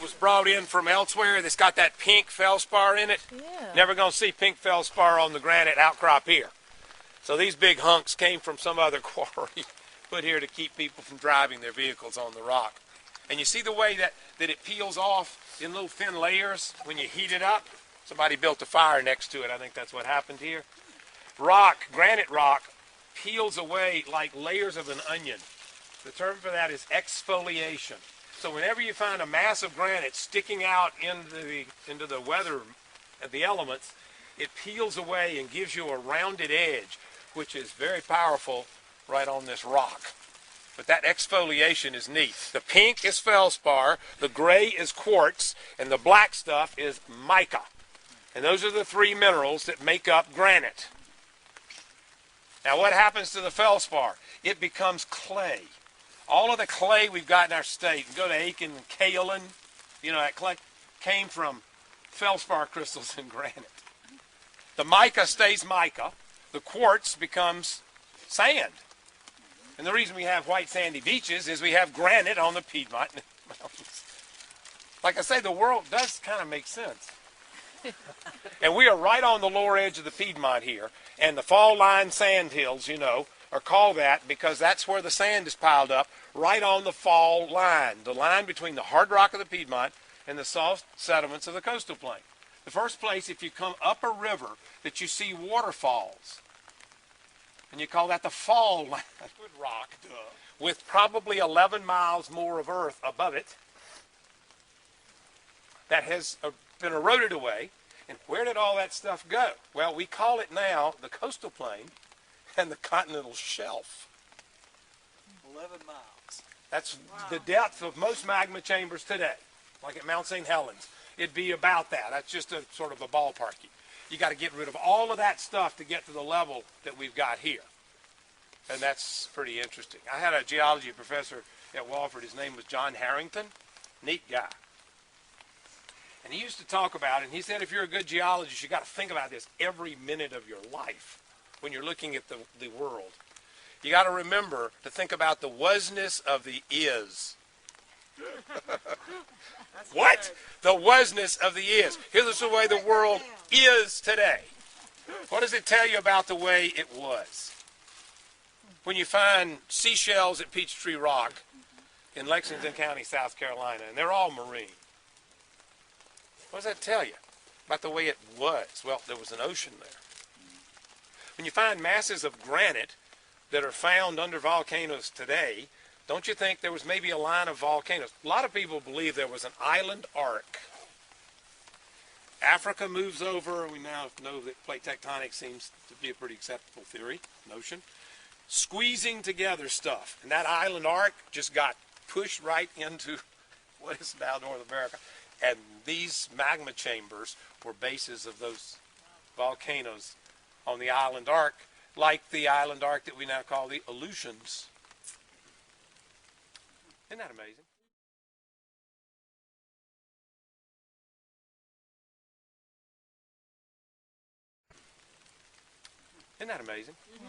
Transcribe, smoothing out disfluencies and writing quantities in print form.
Was brought in from elsewhere that's got that pink feldspar in it. Yeah. Never going to see pink feldspar on the granite outcrop here. So these big hunks came from some other quarry put here to keep people from driving their vehicles on the rock. And you see the way that it peels off in little thin layers when you heat it up? Somebody built a fire next to it. I think that's what happened here. Rock, granite rock, peels away like layers of an onion. The term for that is exfoliation. So whenever you find a mass of granite sticking out into the weather of the elements, it peels away and gives you a rounded edge, which is very powerful right on this rock. But that exfoliation is neat. The pink is feldspar, the gray is quartz, and the black stuff is mica. And those are the three minerals that make up granite. Now what happens to the feldspar? It becomes clay. All of the clay we've got in our state, go to Acre and kaolin, you know, that clay came from feldspar crystals in granite. The mica stays mica. The quartz becomes sand. And the reason we have white sandy beaches is we have granite on the Piedmont mountains. Like I say, the world does kind of make sense. And we are right on the lower edge of the Piedmont here. And the fall line sand hills, you know, are called that because that's where the sand is piled up, right on the fall line, the line between the hard rock of the Piedmont and the soft sediments of the coastal plain. The first place, if you come up a river, that you see waterfalls, and you call that the fall line with rock, with probably 11 miles more of earth above it that has been eroded away. And where did all that stuff go? Well, we call it now the coastal plain and the continental shelf. 11 miles. That's the depth of most magma chambers today, like at Mount St. Helens. It'd be about that. That's just a sort of a ballparky. You got to get rid of all of that stuff to get to the level that we've got here. And that's pretty interesting. I had a geology professor at Wofford. His name was John Harrington. Neat guy. And he used to talk about it, and he said if you're a good geologist, you got to think about this every minute of your life when you're looking at the world. You got to remember to think about the wasness of the is. What? The wasness of the is. Here's the way the world is today. What does it tell you about the way it was? When you find seashells at Peachtree Rock in Lexington County, South Carolina, and they're all marine. What does that tell you about the way it was? Well, there was an ocean there. When you find masses of granite that are found under volcanoes today, don't you think there was maybe a line of volcanoes? A lot of people believe there was an island arc. Africa moves over, and we now know that plate tectonics seems to be a pretty acceptable theory, notion. Squeezing together stuff. And that island arc just got pushed right into what is now North America. And these magma chambers were bases of those volcanoes on the island arc, like the island arc that we now call the Aleutians. Isn't that amazing? Isn't that amazing? Mm-hmm.